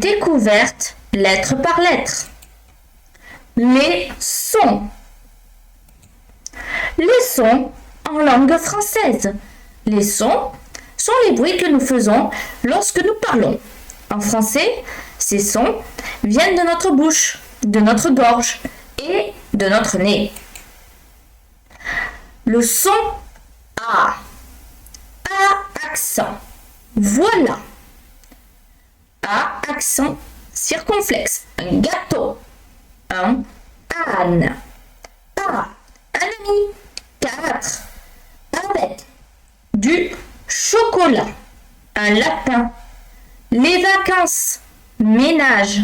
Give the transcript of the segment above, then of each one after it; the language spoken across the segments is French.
Découverte lettre par lettre. Les sons. Les sons en langue française. Les sons sont les bruits que nous faisons lorsque nous parlons. En français, ces sons viennent de notre bouche, de notre gorge et de notre nez. Le son A. A accent. Voilà. A accent circonflexe. Un gâteau. Un âne. A. Un ami. 4. Avec du chocolat. Un lapin. Les vacances. Ménage.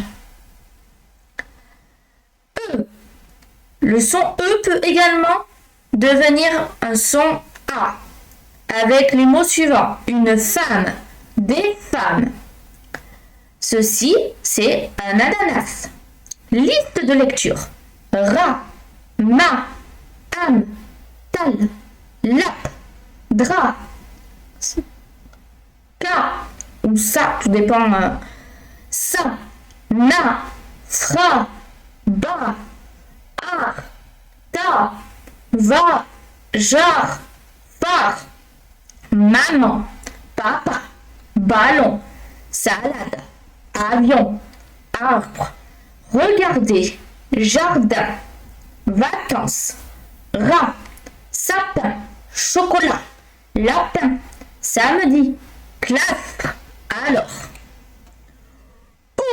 E. Le son E peut également devenir un son A avec les mots suivants. Une femme. Des femmes. Ceci, c'est un ananas. Liste de lecture. Rat, ma, âme, tal, lap, drap, ka ou ça, tout dépend. Ça, na, fra, ba, ar, ta, va, jar, par, maman, papa, ballon, salade, avion, arbre, regarder, jardin, vacances, rat, sapin, chocolat, lapin, samedi, classe. Alors,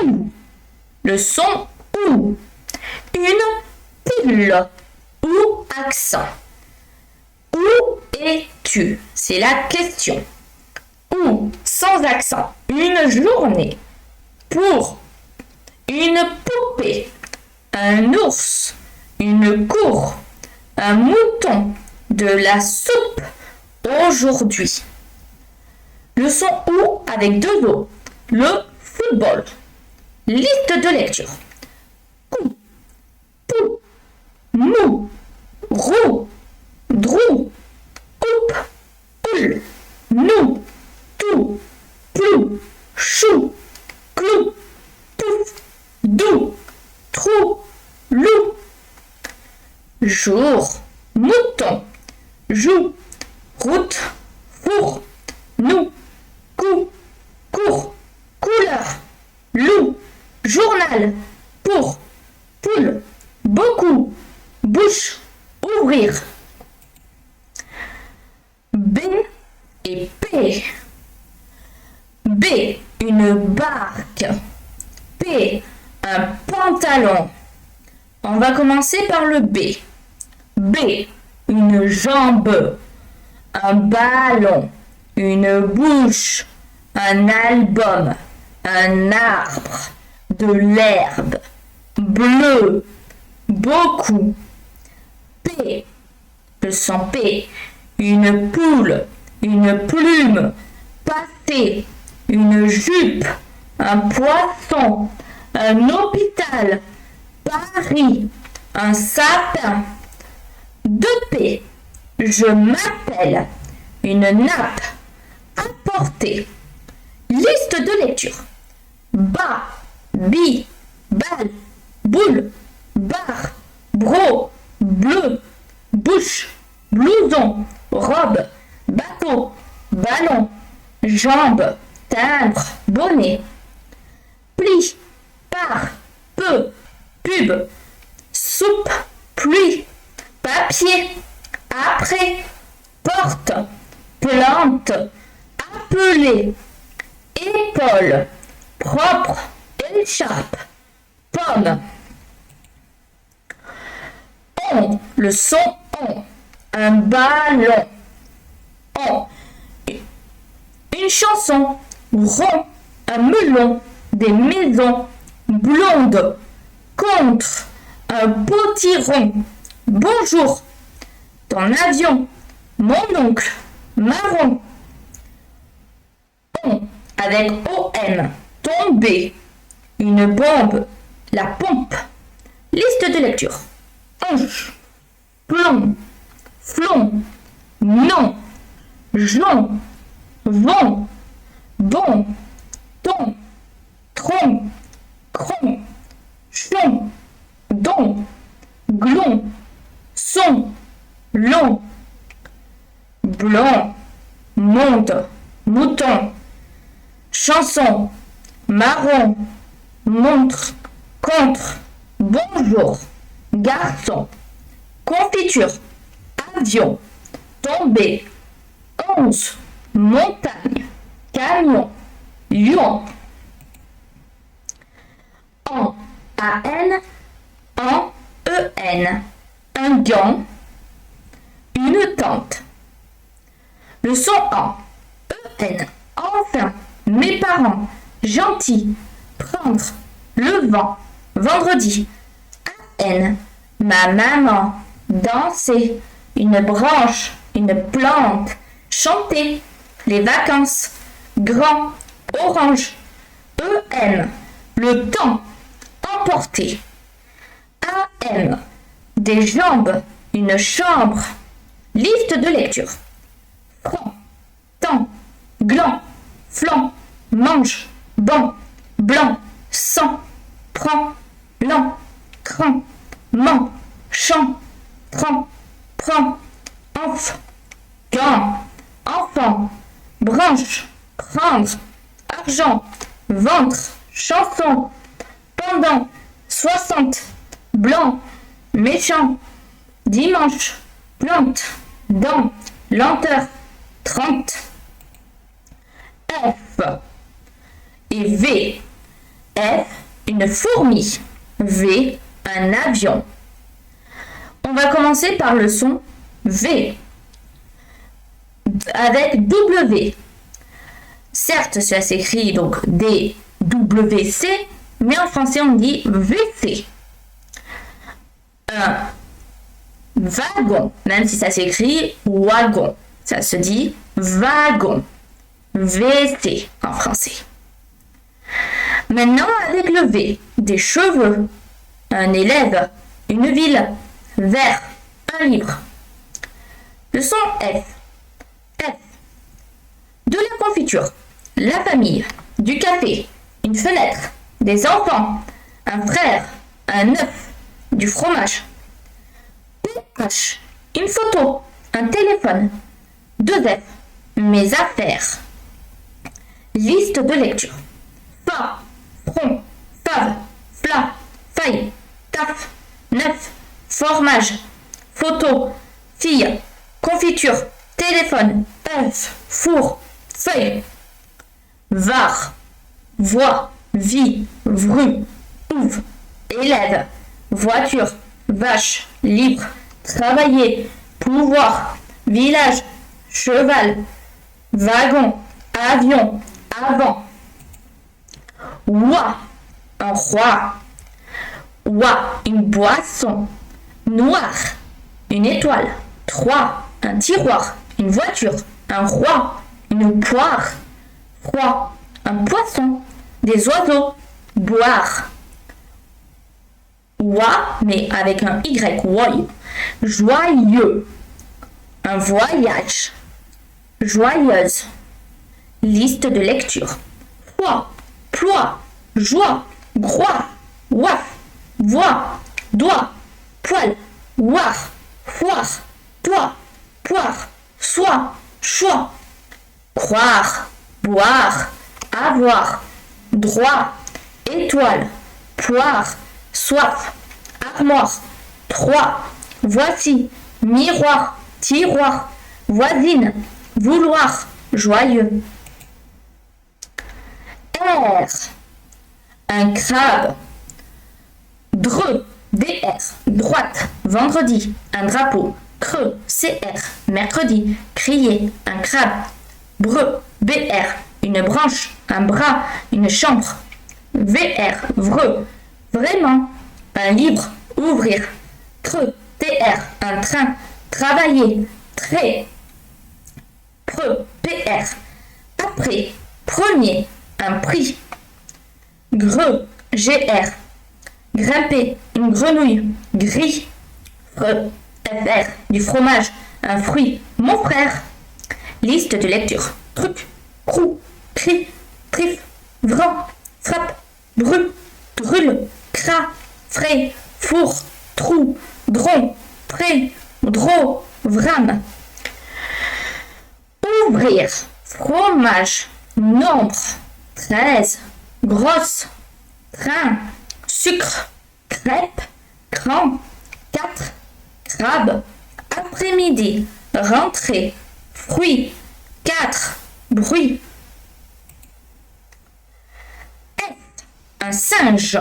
ou, le son ou, une pile, ou accent. Où es-tu? C'est la question. Où, sans accent, une journée. Pour, une poupée, un ours, une cour, un mouton, de la soupe, aujourd'hui. Le son ou avec deux O. Le football. Liste de lecture. Cou, pou, mou, roux, drou, coupe, poule, nous, tout, plou, chou, clou, pouf, doux, trou, loup. Jour, mouton, joue, route, four, nous, cou, cours, couleur, loup, journal, pour, poule, beaucoup, bouche, ouvrir. B et P. B, une barque. P, un pantalon. On va commencer par le B. B, une jambe, un ballon, une bouche, un album, un arbre, de l'herbe, bleu, beaucoup. P, le son P, une poule, une plume, pâté, une jupe, un poisson, un hôpital, Paris, un sapin. 2P, je m'appelle, une nappe, apporter. Liste de lecture. Bas, bi, balle, boule, bar, bro, bleu, bouche, blouson, robe, bateau, ballon, jambe, timbre, bonnet. Pli, par, peu, pub, soupe, pluie, papier, après, porte, plante, appeler, épaule, propre, échappe, pomme. On, le son on, un ballon, on, une chanson, rond, un melon, des maisons, blonde, contre, un potiron, bonjour, ton avion, mon oncle, marron. On, avec OM, tomber, une bombe, la pompe. Liste de lecture. Hanche, plomb, flon, non, jon, vent, bon, ton, tronc, cron, chon, don, glon, son, long, blond, monde, mouton, chanson, marron, montre, contre, bonjour, garçon, confiture, avion, tomber, 11, montagne, camion, lion. En, A-N, en, E-N, un gant, une tente. Le son en, E-N, enfin, mes parents, gentil, prendre, le vent, vendredi. A-N, ma maman, danser, une branche, une plante, chanter, les vacances, grand, orange. E-M, le temps, emporter. A-M, des jambes, une chambre, liste de lecture. Franc, temps, gland, flanc, manche, banc, blanc, sang, prend, lent, cran, ment, champ, prend, prend, enf, gant, enfant, branche, prendre, argent, ventre, chanson, pendant, 60, blanc, méchant, dimanche, plante, dent, lenteur, 30. F et V. F, une fourmi. V, un avion. On va commencer par le son V avec W. Certes, ça s'écrit donc D-W-C, mais en français on dit VC. Un wagon, même si ça s'écrit wagon, ça se dit wagon. VC en français. Maintenant avec le V, des cheveux, un élève, une ville, vert, un livre. Le son F. F. De la confiture, la famille, du café, une fenêtre, des enfants, un frère, un œuf, du fromage. PH. Une photo, un téléphone, 2 F. Mes affaires. Liste de lecture. Fa, front, fave, plat, faille, taf, neuf, fromage, photo, fille, confiture, téléphone, œuf, four, feuille. Var, voix, vie, vru, ouvre, élève, voiture, vache, livre, travailler, pouvoir, village, cheval, wagon, avion, avant. Oie, un roi. Oie, une boisson. Noir, une étoile. 3, un tiroir, une voiture, un roi, une poire. Froid, un poisson, des oiseaux. Boire. Oie, mais avec un Y, woy. Joyeux, un voyage. Joyeuse. Liste de lecture. Foi, ploie, joie, groie, waf, voix, doigt, poil, war, foire, toi, poire, soie, choix. Croire, boire, avoir, droit, étoile, poire, soif, armoire, 3, voici, miroir, tiroir, voisine, vouloir, joyeux. R, un crabe. Dreux, DR, droite, vendredi, un drapeau. Creux, CR, mercredi, crier, un crabe. Breu, BR, une branche, un bras, une chambre. VR, vreux, vraiment, un livre, ouvrir. Creux, TR, un train, travailler, trait. Preux, PR, après, premier, un prix. Greux, GR, grimper, une grenouille. Gris, FR, du fromage, un fruit. Mon frère. Liste de lecture. Truc, crou, cri, trif, vran, frappe, bru, dru. vrai, four, trou, dron, pré, drô, vrame. Ouvrir, fromage, nombre, 13, grosse, train, sucre, crêpe, cran, 4, crabe, après-midi, rentrée, fruit, 4, bruit. S, un singe.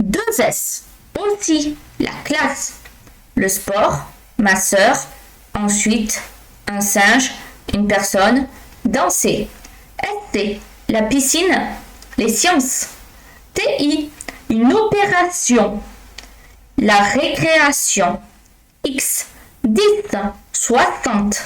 2 S, aussi, la classe, le sport, ma sœur, ensuite, un singe, une personne, danser. ST, la piscine, les sciences. TI, une opération, la récréation. X, 10, 60.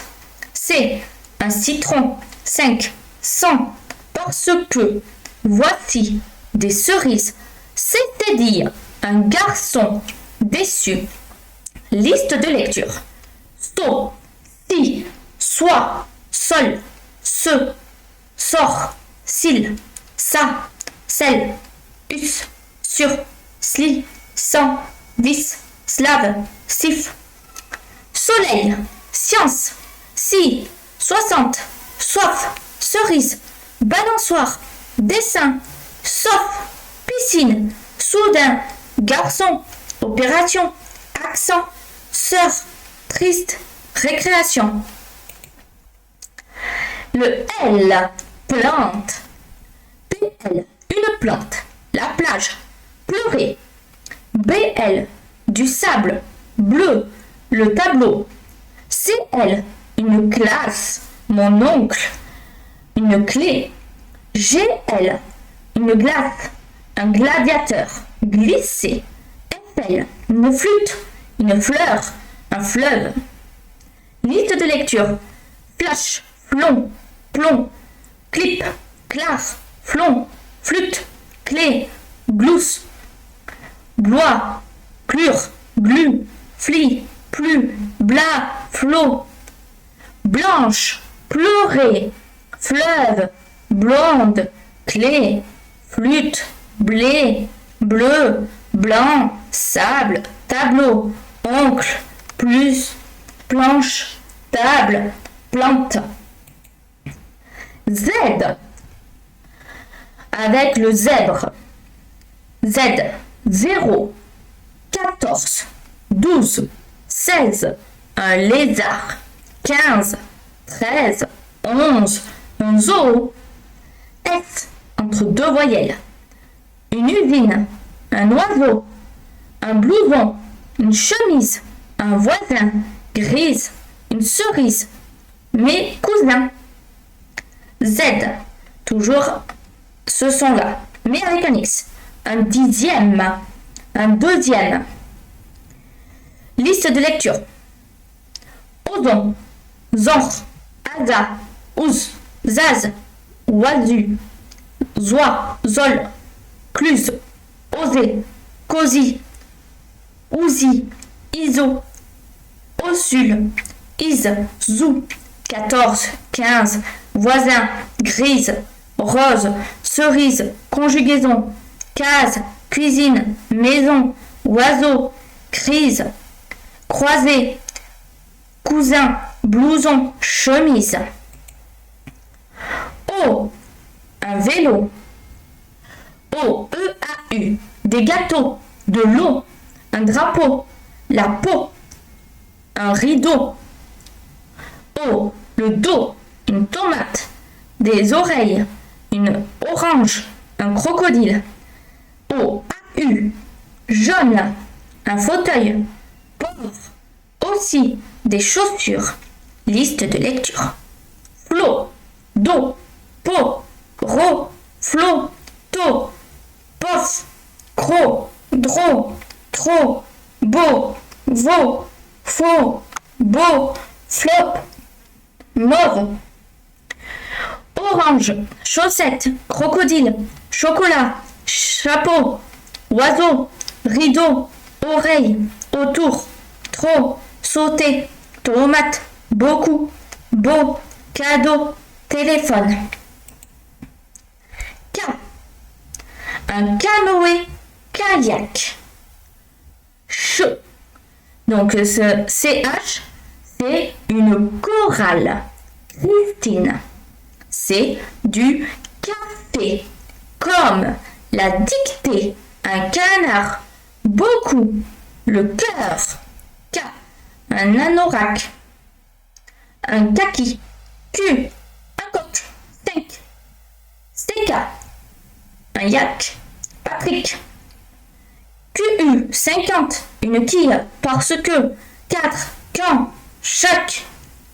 C, un citron. 5, 100. Parce que, voici, des cerises. C'est-à-dire, un garçon déçu. Liste de lecture. Sto, si, soit, sol, ce, sort, s'il, ça, celle, us, sur, sli, sans, dis, slave, sif. Soleil, science, si, 60, soif, cerise, balançoire, dessin, sauf, piscine, soudain, garçon, opération, accent, sœur, triste, récréation. Le L, plante. PL, une plante, la plage, pleurer. BL, du sable, bleu, le tableau. CL, une classe, mon oncle, une clé. GL, une glace, un gladiateur, glisser. FL, une flûte, une fleur, un fleuve. Liste de lecture. Flash, flon, plomb, clip, classe, flon, flûte, clé, glousse, blois, clure, glu, fli, plus, blas, flot, blanche, pleurer, fleuve, blonde, clé, flûte, blé, bleu, blanc, sable, tableau, oncle, plus, planche, table, plante. Z, avec le zèbre. Z, 0, 14, 12, 16, un lézard. 15, 13, 11, un zoo. S, entre deux voyelles. Une usine, un oiseau, un blouson, une chemise, un voisin, grise, une cerise, mes cousins. Z, toujours ce son-là, mais avec un X. Un dixième, un deuxième. Liste de lecture. Ozon, Zor, Aza, Ouz, Zaz, Oisu, Zoi, Zol, Cluse, Osé, Cosi, Ouzi, Iso, Ossul, Is, Zou, 14, 15, voisin, grise, rose, cerise, conjugaison, case, cuisine, maison, oiseau, crise, croisé, cousin, blouson, chemise. O, un vélo. O, E-A-U, des gâteaux, de l'eau, un drapeau, la peau, un rideau. O, le dos, une tomate, des oreilles, une orange, un crocodile. O, A-U, jaune, un fauteuil, porc, aussi, des chaussures. Liste de lecture. Flot, do, po, ro, flot, to, pof, cro, dro, tro, beau, veau, faux, beau, flop, mauve. Orange, chaussette, crocodile, chocolat, chapeau, oiseau, rideau, oreille, autour, trop, sauter, tomate, beaucoup, beau, cadeau, téléphone. K, un canoë, K, kayak. Ch. Donc ce CH, c'est une chorale. Christine, c'est du café. Comme la dictée, un canard. Beaucoup, le cœur. K, un anorak. Un kaki. Q, un coq. 5. CK, un yak. Patrick. QU, 50, une quille, parce que. 4, quand, chaque.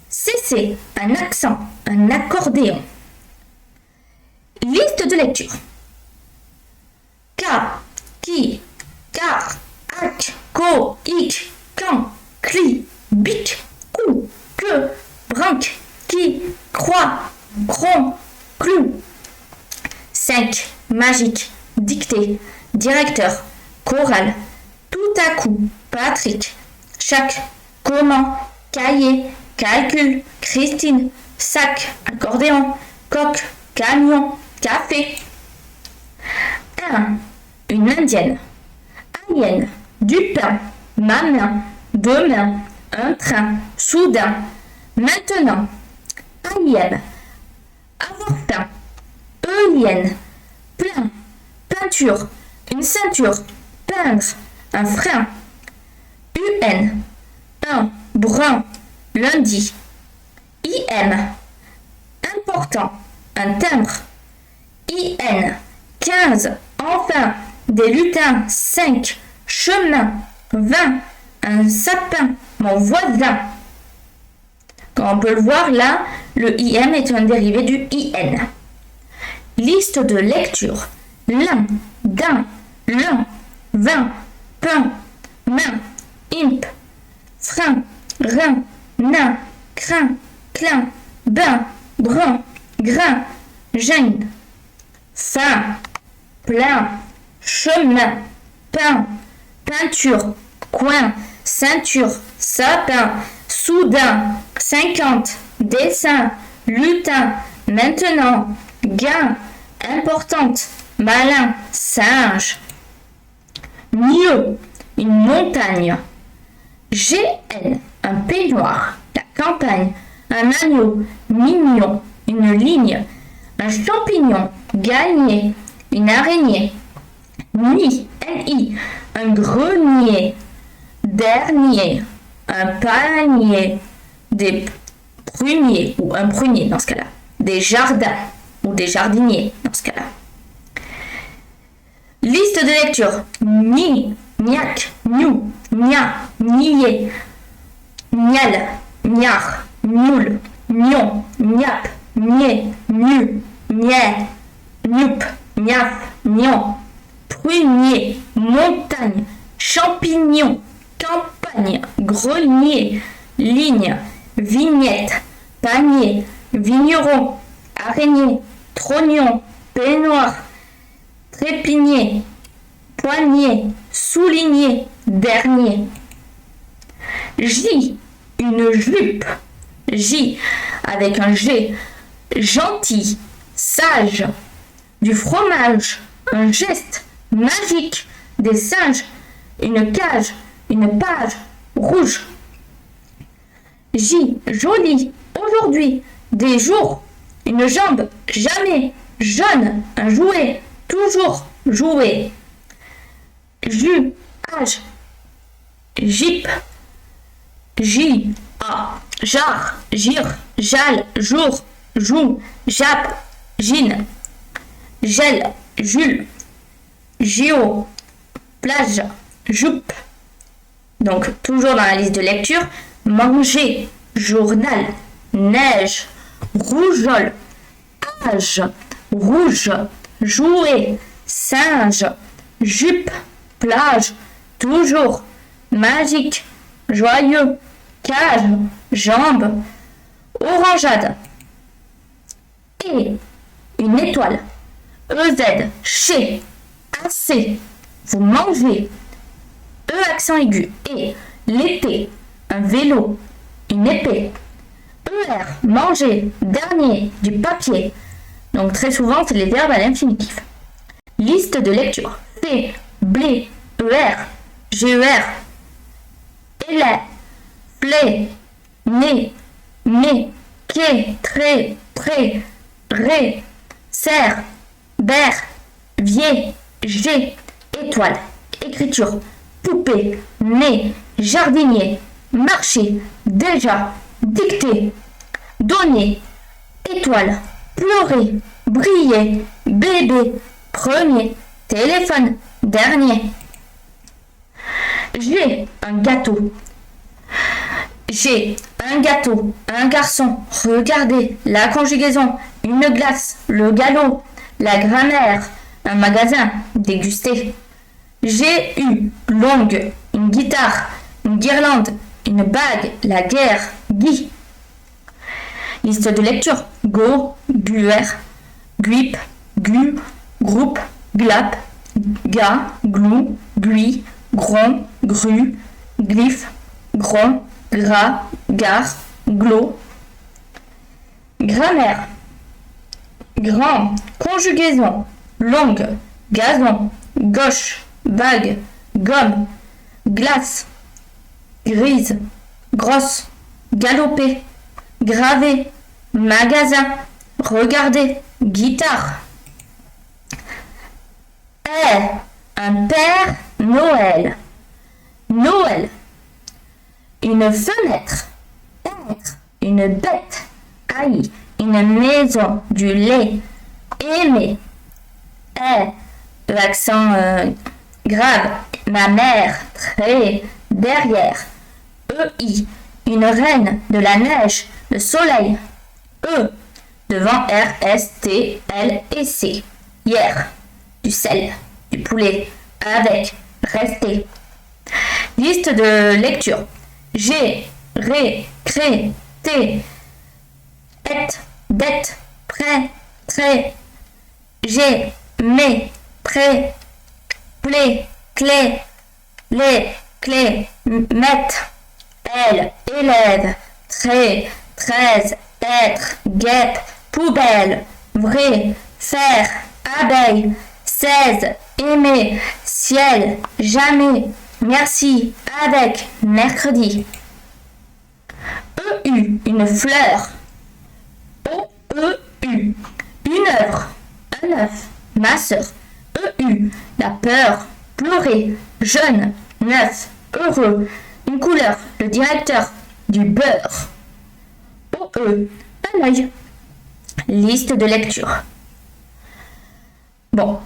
CC, un accent, un accordéon. Liste de lecture. K, qui, car, ac, co, ic, quand, cli, bic, cou, que, brinque, qui, croix, cron, clou. 5. Magique, dictée, directeur, chorale, tout à coup, Patrick, chaque, comment, cahier, calcul, Christine, sac, accordéon, coq, camion, café. 1. Une indienne, alien, du pain, ma main, demain, un train, soudain, maintenant, alien, avoir faim, éolienne, plein, peinture, une ceinture, peindre, un frein, UN, un, brun, lundi, IM, important, un timbre, IN, 15, enfin, des lutins, 5, chemin, 20, un sapin, mon voisin. Comme on peut le voir là, le IM est un dérivé du IN. Liste de lecture. L'un, d'un, l'un, 20, pain, main, imp, frein, rein, nain, crin, clin, bain, brun, grain, gêne, fin, plein, chemin, pain, peinture, coin, ceinture, sapin, soudain, 50, dessin, lutin, maintenant, gain, importante, malin, singe. Mieux, une montagne. GN, un peignoir, la campagne, un agneau, mignon, une ligne, un champignon, gagné, une araignée. Nid, NI, un grenier, dernier, un panier, des pruniers ou un prunier dans ce cas-là, des jardins ou des jardiniers dans ce cas-là. Liste de lecture. Ni, niac, niou, nia, nié, nial, niar, nioul, nion, niap, nié, nu, niais, nioup, niaf, nion, prunier, montagne, champignon, campagne, grenier, ligne, vignette, panier, vigneron, araignée, trognon, peignoir, trépigné, poignet, souligné, dernier. J, une jupe. J, avec un G. Gentil, sage. Du fromage, un geste, magique. Des singes, une cage, une page, rouge. J, joli, aujourd'hui. Des jours, une jambe, jamais. Jaune, un jouet, toujours, jouer. Jus, âge. Jeep. J, A, jar, gire, jal, jour, joue, jappe, gine. Gel, Jules. Géo, plage, joupe. Donc, toujours dans la liste de lecture, manger, journal, neige, rougeole, âge, rouge, jouer, singe, jupe, plage, toujours, magique, joyeux, cage, jambe, orangeade. Et une étoile, EZ, chez, assez, vous mangez, E accent aigu, et l'été, un vélo, une épée, ER, manger, dernier, du papier. Donc très souvent, c'est les verbes à l'infinitif. Liste de lecture. Fait, blé, ER, GER, élève, blé, né, mais, quai, trait, pré, ré, serre, ber, vier, G, étoile, écriture, poupée, nez, jardinier, marcher, déjà, dicter, donner, étoile, pleurer, briller, bébé, premier, téléphone, dernier. J'ai un gâteau. J'ai un gâteau, un garçon, regardez, la conjugaison, une glace, le galop, la grammaire, un magasin, déguster. J'ai eu, longue, une guitare, une guirlande, une bague, la guerre, Guy. Liste de lecture, go, guer, guip, gu, groupe, glap, ga, glou, gui, gron, gru, glyphe, gron, gras, gare, glos. Grammaire. Grand, conjugaison, longue, gazon, gauche, bague, gomme, glace, grise, grosse, galoper, graver, magasin, regarder, guitare. Un père Noël. Noël. Une fenêtre. Être. Une bête. Haï. Une maison. Du lait. Aimer. L'accent grave. Ma mère. Très. Derrière. EI. Une reine. De la neige. Le soleil. Devant R, S, T, L et C. Hier. Du sel. Du poulet. Avec. Rester. Liste de lecture. G, ré, cré, T, et, dette, prêt, très, G, mais, prêt, plé, clé, les, clé, mettre, elle, élève, très, 13, être, guêpe, poubelle, vrai, faire, abeille, 16, aimer, ciel, jamais, merci, avec, mercredi. EU, une fleur. OEU, une œuvre, un œuf, ma sœur. EU, la peur, pleurer, jeune, neuf, heureux, une couleur, le directeur, du beurre. OE, un œil. Liste de lecture. Bon,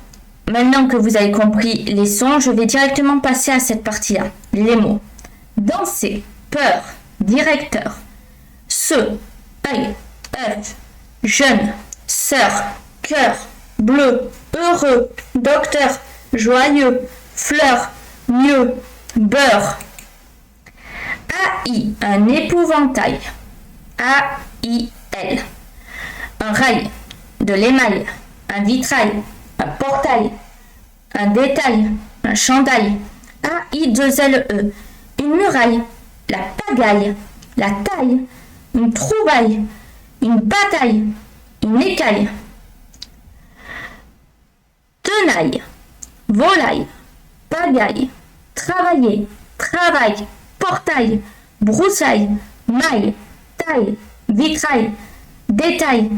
maintenant que vous avez compris les sons, je vais directement passer à cette partie-là, les mots. Danser, peur, directeur, ce, œil, œuf, jeune, sœur, cœur, bleu, heureux, docteur, joyeux, fleur, mieux, beurre. AI, un épouvantail. AIL, un rail, de l'émail, un vitrail, un portail, un détail, un chandail. AILE, une muraille, la pagaille, la taille, une trouvaille, une bataille, une écaille. Tenaille, volaille, pagaille, travailler, travail, portail, broussaille, maille, taille, vitrail, détail,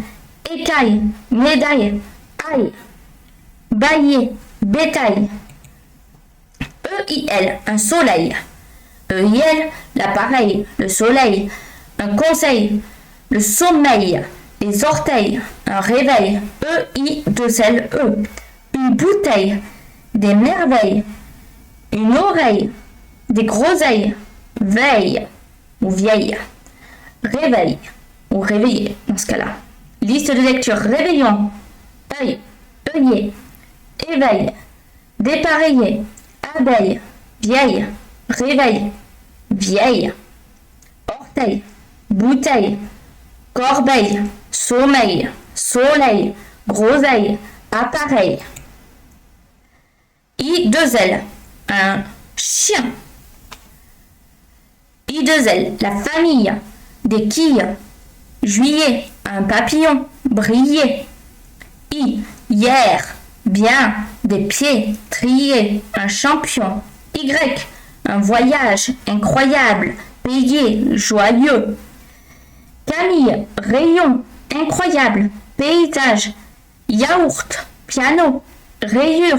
écaille, médaille, aille, bailler, bétail. EIL, un soleil. EIL, l'appareil, le soleil, un conseil, le sommeil, les orteils, un réveil. EILE, une bouteille, des merveilles, une oreille, des groseilles, veille ou vieille, réveil ou réveiller dans ce cas-là. Liste de lecture, réveillon, œil, œillet, éveil, dépareiller, abeille, vieille, réveil, vieille, orteil, bouteille, corbeille, sommeil, soleil, groseille, appareil. I2L, un chien. I2L, la famille, des quilles, juillet, un papillon, briller. Hier, bien, des pieds, trier, un champion, Y, un voyage incroyable, payer, joyeux. Camille, rayon, incroyable, paysage, yaourt, piano, rayure,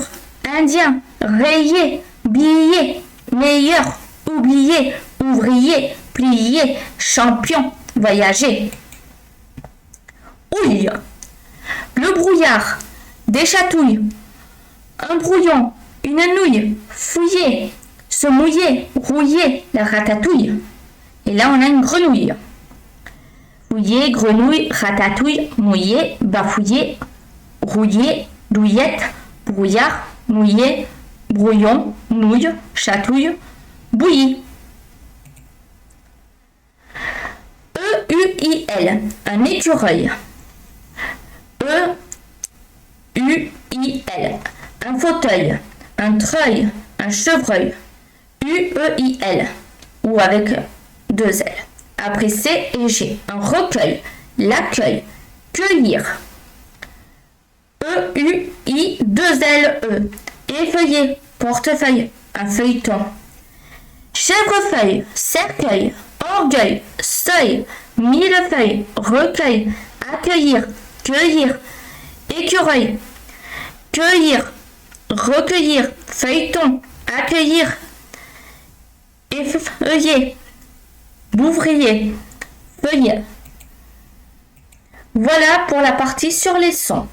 indien, rayé, billet, meilleur, oublié, ouvrier, plié, champion, voyager. Houille, le brouillard, des chatouilles, un brouillon, une nouille, fouiller, se mouiller, rouiller, la ratatouille. Et là, on a une grenouille. Fouiller, grenouille, ratatouille, mouiller, bafouiller, rouiller, douillette, brouillard, mouiller, brouillon, nouille, chatouille, bouillie. E-U-I-L, un écureuil. E-U-I-L, un fauteuil, un treuil, un chevreuil. U-E-I-L, ou avec 2 L. Après C et G, un recueil, l'accueil, cueillir. E-U-I-2-L-E, effeuiller, portefeuille, un feuilleton. Chèvrefeuille, cercueil, orgueil, seuil, millefeuille, recueil, accueillir, cueillir, écureuil, cueillir, recueillir, feuilleton, accueillir, effeuiller, bouvrier, feuillet. Voilà pour la partie sur les sons.